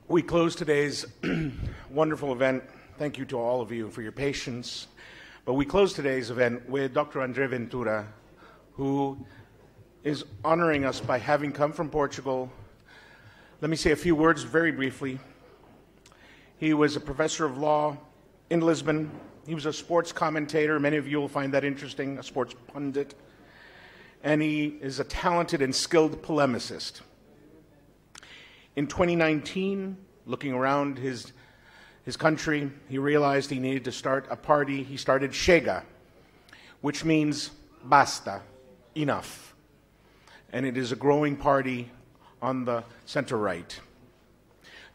We close today's wonderful event. Thank you to all of you for your patience. But we close today's event with Dr. Andre Ventura, who is honoring us by having come from Portugal. Let me say a few words very briefly. He was a professor of law in Lisbon. He was a sports commentator. Many of you will find that interesting, a sports pundit. And he is a talented and skilled polemicist. In 2019, looking around his country, he realized he needed to start a party. He started CHEGA, which means basta, enough. And it is a growing party on the center-right.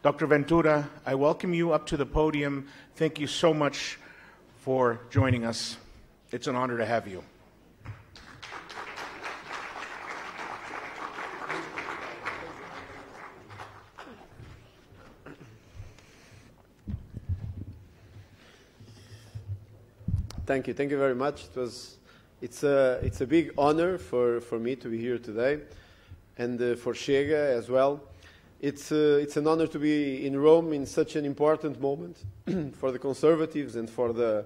Dr. Ventura, I welcome you up to the podium. Thank you so much for joining us. It's an honor to have you. Thank you. Thank you very much. It's a big honor for me to be here today, and for CHEGA as well. It's an honor to be in Rome in such an important moment for the conservatives and for the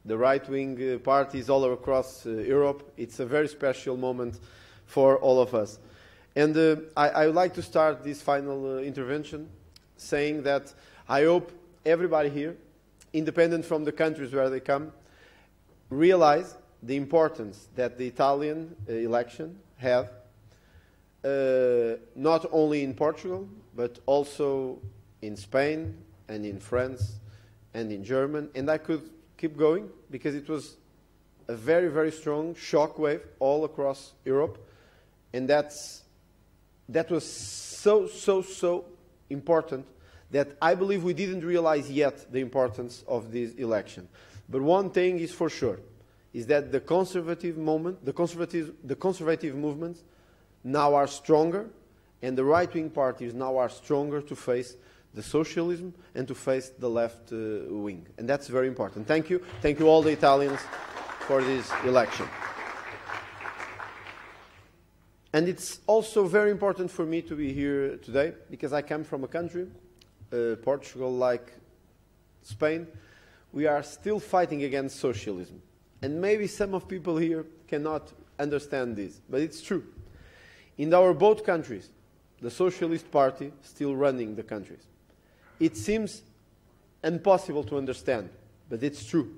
right-wing parties all across Europe. It's a very special moment for all of us. And I would like to start this final intervention saying that I hope everybody here, independent from the countries where they come, realize the importance that the Italian election had, not only in Portugal, but also in Spain and in France and in Germany. And I could keep going because it was a very, very strong shock wave all across Europe. And that was so important that I believe we didn't realize yet the importance of this election. But one thing is for sure, is that the conservative movements now are stronger, and the right-wing parties now are stronger to face the socialism and to face the left wing. And that's very important. Thank you. Thank you all the Italians for this election. And it's also very important for me to be here today because I come from a country, Portugal, like Spain. We are still fighting against socialism. And maybe some of people here cannot understand this, but it's true. In our both countries, the Socialist Party still running the countries. It seems impossible to understand, but it's true.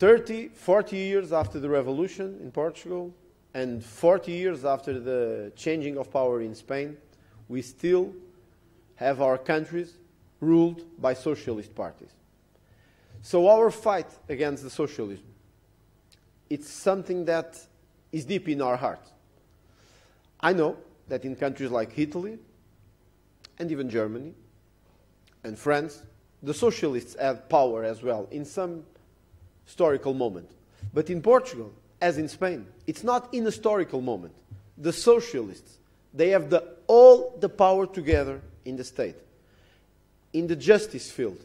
30, 40 years after the revolution in Portugal and 40 years after the changing of power in Spain, we still have our countries ruled by socialist parties. So our fight against the socialism, it's something that is deep in our heart. I know that in countries like Italy and even Germany and France, the socialists had power as well in some historical moment. But in Portugal, as in Spain, it's not in a historical moment. The socialists, they have all the power together in the state. In the justice field,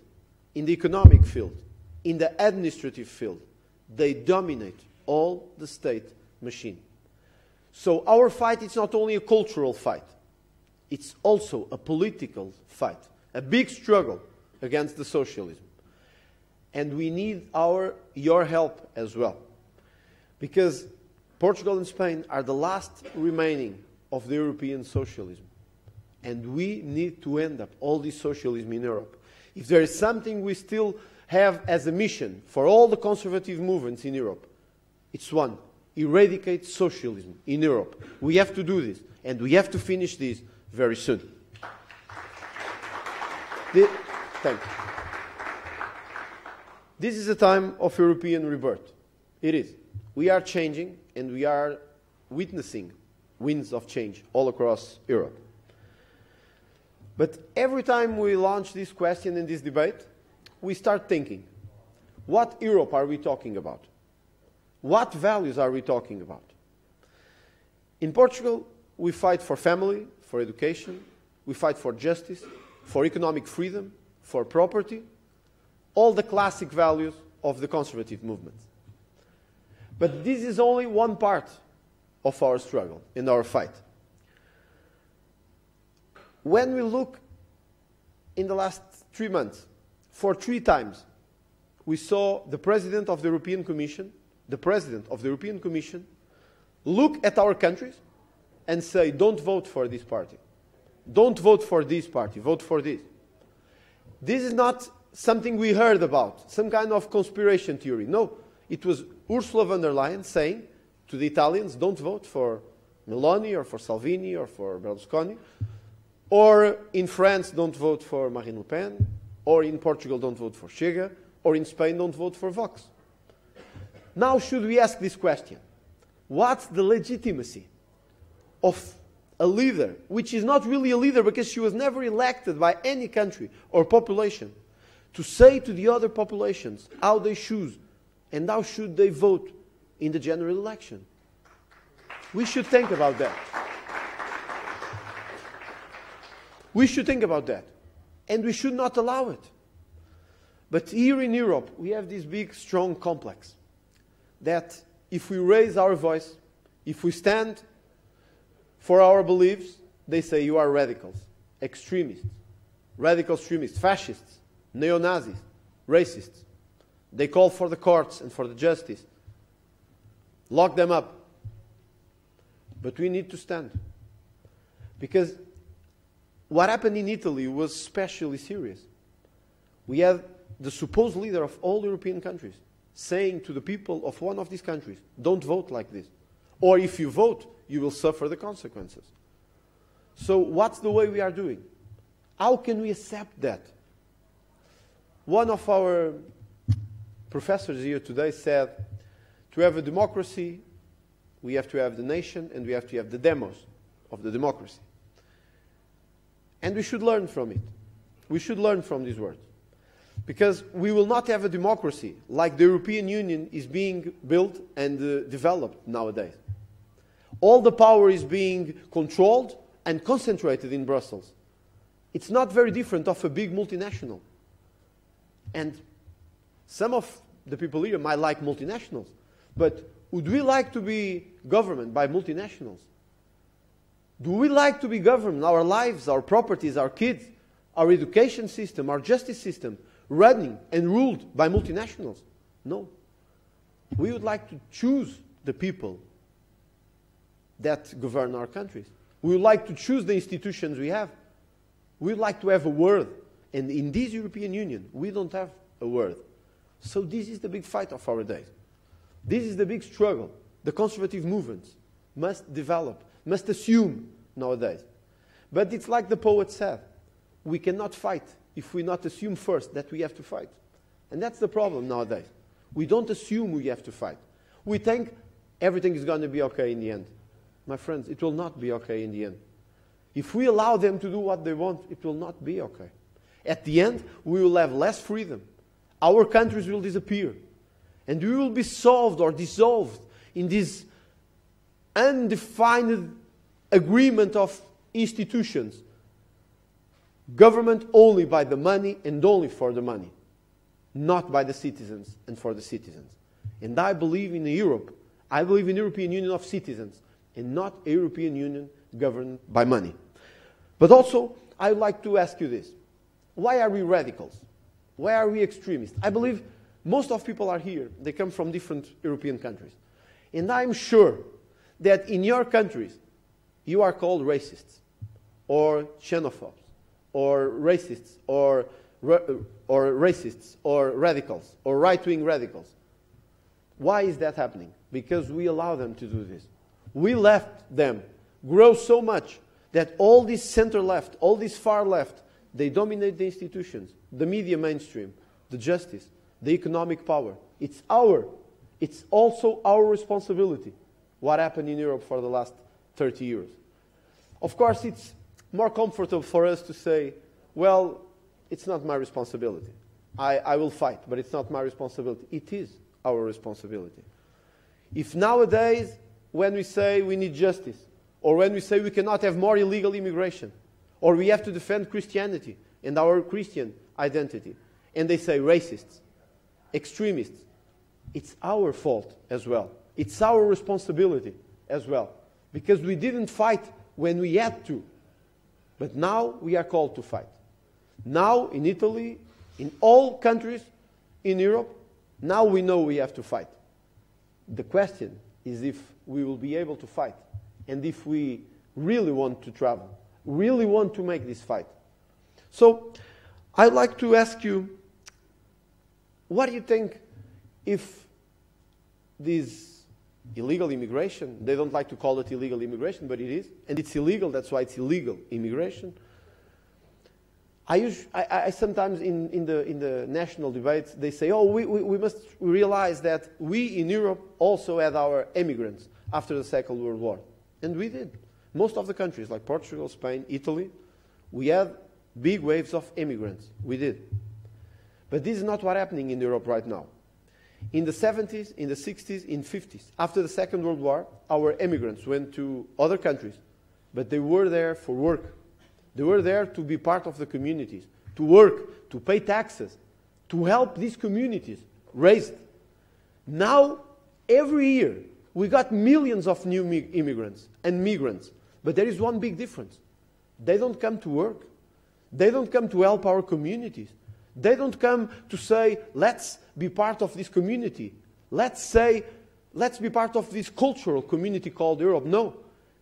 in the economic field, in the administrative field, they dominate all the state machine. So our fight is not only a cultural fight, it's also a political fight, a big struggle against the socialism. And we need your help as well. Because Portugal and Spain are the last remaining of the European socialism. And we need to end up all this socialism in Europe. If there is something we still have as a mission for all the conservative movements in Europe, it's one: eradicate socialism in Europe. We have to do this, and we have to finish this very soon. Thank you. This is a time of European rebirth. It is. We are changing, and we are witnessing winds of change all across Europe. But every time we launch this question and this debate, we start thinking, what Europe are we talking about? What values are we talking about? In Portugal, we fight for family, for education, we fight for justice, for economic freedom, for property, all the classic values of the conservative movement. But this is only one part of our struggle and our fight. when we look in the last 3 months, for 3 times, we saw the President of the European Commission, look at our countries and say, don't vote for this party. Don't vote for this party, vote for this. This is not something we heard about, some kind of conspiracy theory. No, it was Ursula von der Leyen saying to the Italians, don't vote for Meloni or for Salvini or for Berlusconi. Or in France, don't vote for Marine Le Pen. Or in Portugal, don't vote for CHEGA. Or in Spain, don't vote for Vox. Now, should we ask this question? What's the legitimacy of a leader, which is not really a leader because she was never elected by any country or population, to say to the other populations how they choose and how should they vote in the general election? We should think about that. We should think about that. And we should not allow it. But here in Europe, we have this big, strong complex that if we raise our voice, if we stand for our beliefs, they say you are radicals, extremists, radical extremists, fascists, neo-Nazis, racists. They call for the courts and for the justice. Lock them up. But we need to stand. Because what happened in Italy was especially serious. We had the supposed leader of all European countries saying to the people of one of these countries, don't vote like this. Or if you vote, you will suffer the consequences. So what's the way we are doing? How can we accept that? One of our professors here today said, to have a democracy, we have to have the nation and we have to have the demos of the democracy. And we should learn from it. We should learn from these words. Because we will not have a democracy like the European Union is being built and developed nowadays. All the power is being controlled and concentrated in Brussels. It's not very different of a big multinational. And some of the people here might like multinationals. But would we like to be governed by multinationals? Do we like to be governed, our lives, our properties, our kids, our education system, our justice system, running and ruled by multinationals? No. We would like to choose the people that govern our countries. We would like to choose the institutions we have. We would like to have a word. And in this European Union, we don't have a word. So this is the big fight of our days. This is the big struggle. The conservative movements must develop, must assume nowadays. But it's like the poet said, we cannot fight if we not assume first that we have to fight. And that's the problem nowadays. We don't assume we have to fight. We think everything is going to be okay in the end. My friends, it will not be okay in the end. If we allow them to do what they want, it will not be okay. At the end, we will have less freedom. Our countries will disappear. And we will be solved or dissolved in this undefined agreement of institutions. Government only by the money and only for the money. Not by the citizens and for the citizens. And I believe in Europe. I believe in the European Union of citizens and not a European Union governed by money. But also, I would like to ask you this. Why are we radicals? Why are we extremists? I believe most of people are here. They come from different European countries. And I'm sure that in your countries, you are called racists or xenophobes or racists or racists or radicals or right-wing radicals. Why is that happening? Because we allow them to do this. We left them grow so much that all this center-left, all this far-left, they dominate the institutions, the media mainstream, the justice, the economic power. It's also our responsibility what happened in Europe for the last 30 years. Of course, it's more comfortable for us to say, well, it's not my responsibility. I will fight, but it's not my responsibility. It is our responsibility. If nowadays, when we say we need justice, or when we say we cannot have more illegal immigration, or we have to defend Christianity and our Christian identity, and they say racists, extremists, it's our fault as well. It's our responsibility as well. Because we didn't fight when we had to. But now we are called to fight. Now in Italy, in all countries in Europe, now we know we have to fight. The question is if we will be able to fight, and if we really want to travel, really want to make this fight. So I'd like to ask you, what do you think if this illegal immigration, they don't like to call it illegal immigration, but it is, and it's illegal, that's why it's illegal immigration. I sometimes in the national debates, they say, oh, we must realize that we in Europe also had our immigrants after the Second World War. And we did. Most of the countries, like Portugal, Spain, Italy, we had big waves of immigrants. We did. But this is not what's happening in Europe right now. In the 70s, in the 60s, in the 50s, after the Second World War, our immigrants went to other countries, but they were there for work. They were there to be part of the communities, to work, to pay taxes, to help these communities raise. Now, every year, we got millions of new immigrants and migrants. But there is one big difference. They don't come to work. They don't come to help our communities. They don't come to say, let's be part of this community. Let's be part of this cultural community called Europe. No.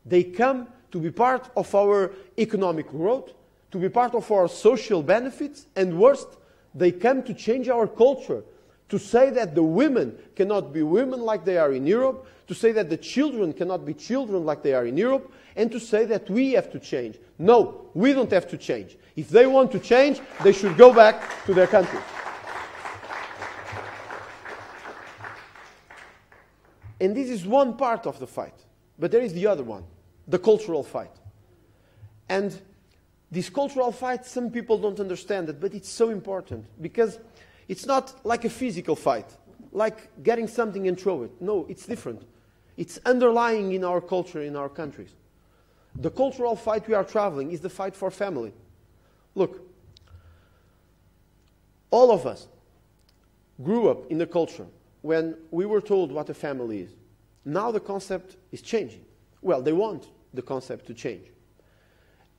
They come to be part of our economic growth, to be part of our social benefits, and worst, they come to change our culture, to say that the women cannot be women like they are in Europe, to say that the children cannot be children like they are in Europe, and to say that we have to change. No, we don't have to change. If they want to change, they should go back to their country. And this is one part of the fight. But there is the other one, the cultural fight. And this cultural fight, some people don't understand it, but it's so important. Because it's not like a physical fight, like getting something and throw it. No, it's different. It's underlying in our culture, in our countries. The cultural fight we are traveling is the fight for family. Look, all of us grew up in the culture when we were told what a family is. Now the concept is changing. Well, they want the concept to change.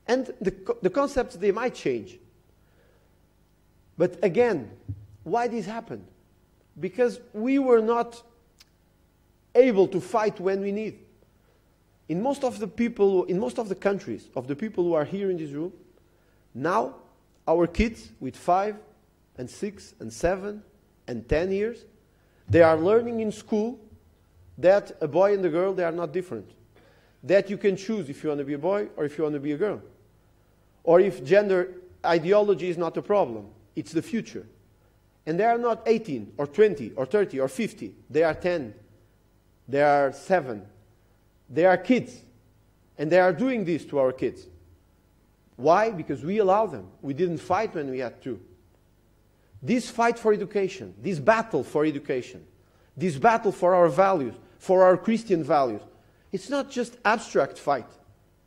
And the concepts, they might change. But again, why this happened? Because we were not able to fight when we need. In most of the people, in most of the countries of the people who are here in this room, now our kids with 5 and 6 and 7 and 10 years, they are learning in school that a boy and a girl, they are not different. That you can choose if you want to be a boy or if you want to be a girl. Or if gender ideology is not a problem, it's the future. And they are not 18 or 20 or 30 or 50. They are 10. They are 7. They are kids. And they are doing this to our kids. Why? Because we allow them. We didn't fight when we had to. This fight for education, this battle for education, this battle for our values, for our Christian values, it's not just abstract fight.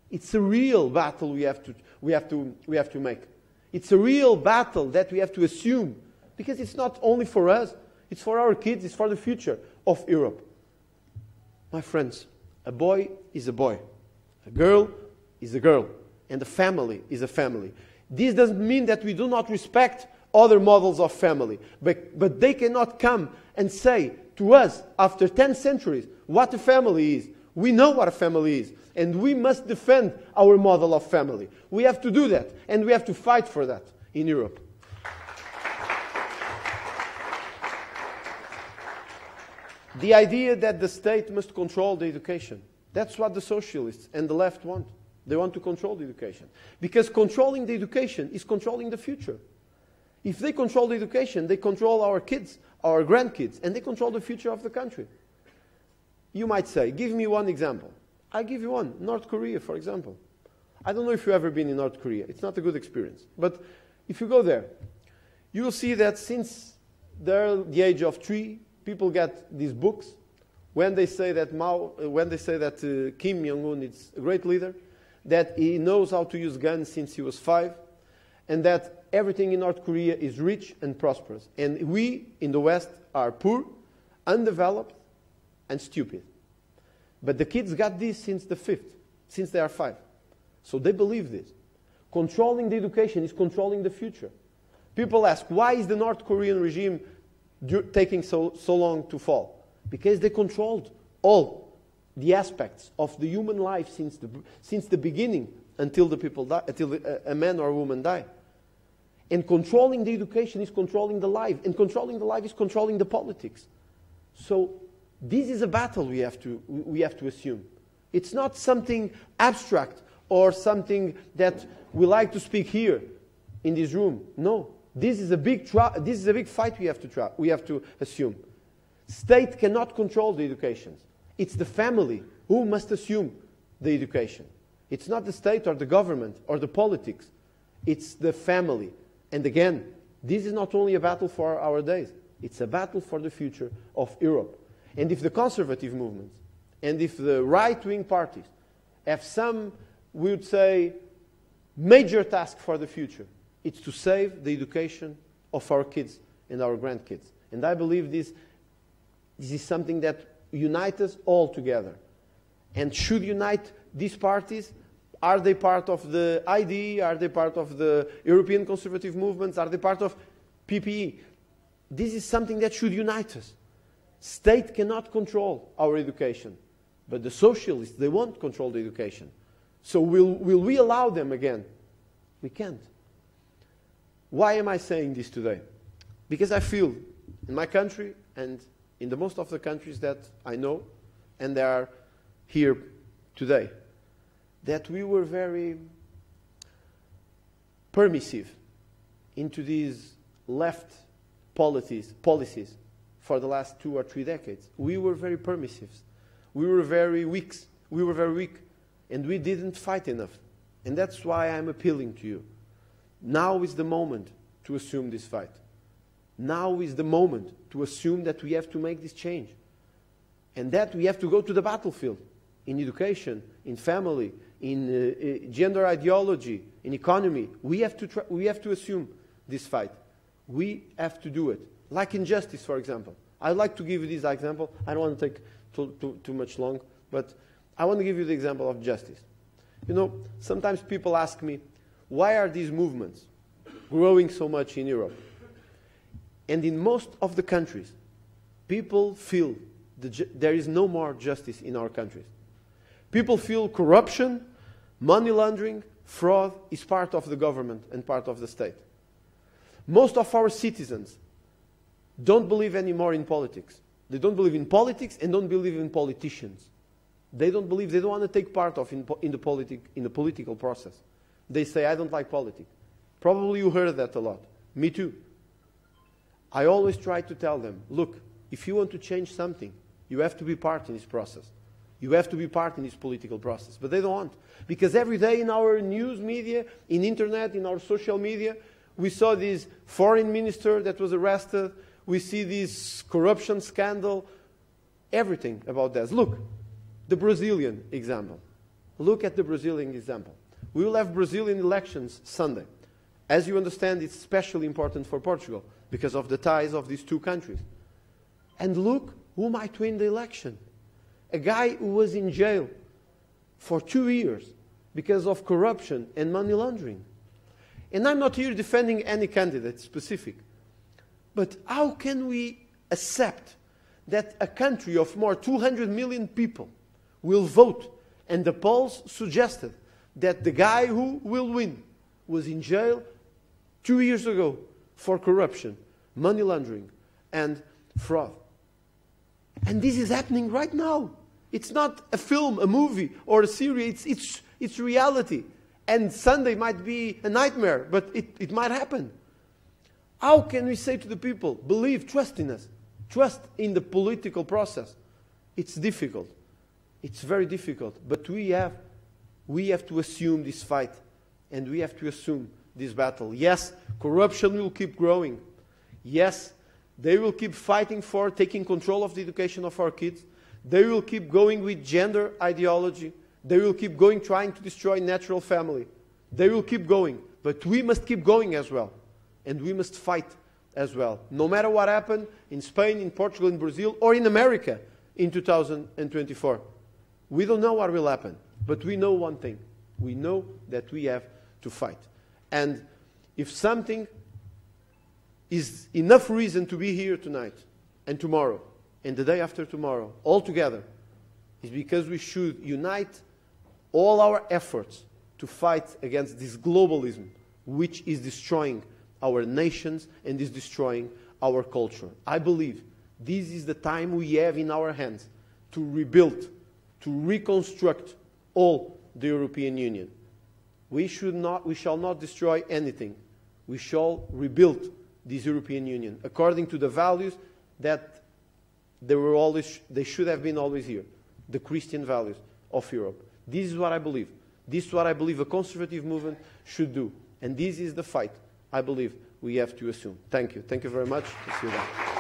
It's a real battle we have to make. It's a real battle that we have to assume, because it's not only for us, it's for our kids, it's for the future of Europe. My friends, a boy is a boy, a girl is a girl, and a family is a family. This doesn't mean that we do not respect other models of family, but they cannot come and say to us after 10 centuries what a family is. We know what a family is, and we must defend our model of family. We have to do that, and we have to fight for that in Europe. The idea that the state must control the education, that's what the socialists and the left want. They want to control the education. Because controlling the education is controlling the future. If they control the education, they control our kids, our grandkids, and they control the future of the country. You might say, give me one example. I'll give you one. North Korea, for example. I don't know if you've ever been in North Korea. It's not a good experience. But if you go there, you will see that since the age of 3, people get these books. When they say that Kim Jong-un is a great leader, that he knows how to use guns since he was 5, and that everything in North Korea is rich and prosperous. And we, in the West, are poor, undeveloped, and stupid. But the kids got this since the 5th, since they are 5. So they believe this. Controlling the education is controlling the future. People ask, why is the North Korean regime taking so long to fall? Because they controlled all the aspects of the human life since the beginning until the people die, until a man or a woman die. And controlling the education is controlling the life, and controlling the life is controlling the politics. So this is a battle we have to assume. It's not something abstract or something that we like to speak here in this room. No, this is a big fight we have to assume. State cannot control the education. It's the family who must assume the education. It's not the state or the government or the politics. It's the family. And again, this is not only a battle for our days. It's a battle for the future of Europe. And if the conservative movements and if the right-wing parties have some, we would say, major task for the future, it's to save the education of our kids and our grandkids. And I believe this is something that unites us all together. And should unite these parties. Are they part of the ID? Are they part of the European conservative movements? Are they part of PPE? This is something that should unite us. State cannot control our education. But the socialists, they won't control the education. So will we allow them again? We can't. Why am I saying this today? Because I feel in my country and in the most of the countries that I know, and they are here today, that we were very permissive into these left policies for the last 2 or 3 decades. We were very permissive. We were very weak. And we didn't fight enough. And that's why I'm appealing to you. Now is the moment to assume this fight. Now is the moment to assume that we have to make this change. And that we have to go to the battlefield in education, in family, in gender ideology, in economy. We have to assume this fight. We have to do it. Like in justice, for example. I'd like to give you this example. I don't want to take too much long, but I want to give you the example of justice. You know, sometimes people ask me, why are these movements growing so much in Europe? And in most of the countries, people feel there is no more justice in our countries. People feel corruption, money laundering, fraud is part of the government and part of the state. Most of our citizens don't believe anymore in politics. They don't believe in politics and don't believe in politicians. They don't want to take part in the political process. They say, I don't like politics. Probably you heard that a lot. Me too. I always try to tell them, look, if you want to change something, you have to be part in this process. You have to be part in this political process. But they don't want. Because every day in our news media, in internet, in our social media, we saw this foreign minister that was arrested. We see this corruption scandal. Everything about that. Look, the Brazilian example. Look at the Brazilian example. We will have Brazilian elections Sunday. As you understand, it's especially important for Portugal because of the ties of these two countries. And look who might win the election. A guy who was in jail for 2 years because of corruption and money laundering. And I'm not here defending any candidate specific. But how can we accept that a country of more 200 million people will vote, and the polls suggested that the guy who will win was in jail 2 years ago for corruption, money laundering, and fraud. And this is happening right now. It's not a film, a movie, or a series. It's reality. And Sunday might be a nightmare, but it might happen. How can we say to the people, believe, trust in us, trust in the political process? It's difficult. It's very difficult. But we have to assume this fight, and we have to assume this battle. Yes, corruption will keep growing. Yes, they will keep fighting for taking control of the education of our kids. They will keep going with gender ideology. They will keep going trying to destroy natural family. They will keep going. But we must keep going as well. And we must fight as well. No matter what happened in Spain, in Portugal, in Brazil, or in America in 2024. We don't know what will happen. But we know one thing. We know that we have to fight. And if something is enough reason to be here tonight and tomorrow and the day after tomorrow all together, is because we should unite all our efforts to fight against this globalism, which is destroying our nations and is destroying our culture. I believe this is the time we have in our hands to rebuild, to reconstruct all the European Union. We shall not destroy anything. We shall rebuild this European Union according to the values that they should have been always here, the Christian values of Europe. This is what I believe. This is what I believe a conservative movement should do. And this is the fight I believe we have to assume. Thank you. Thank you very much. See you then.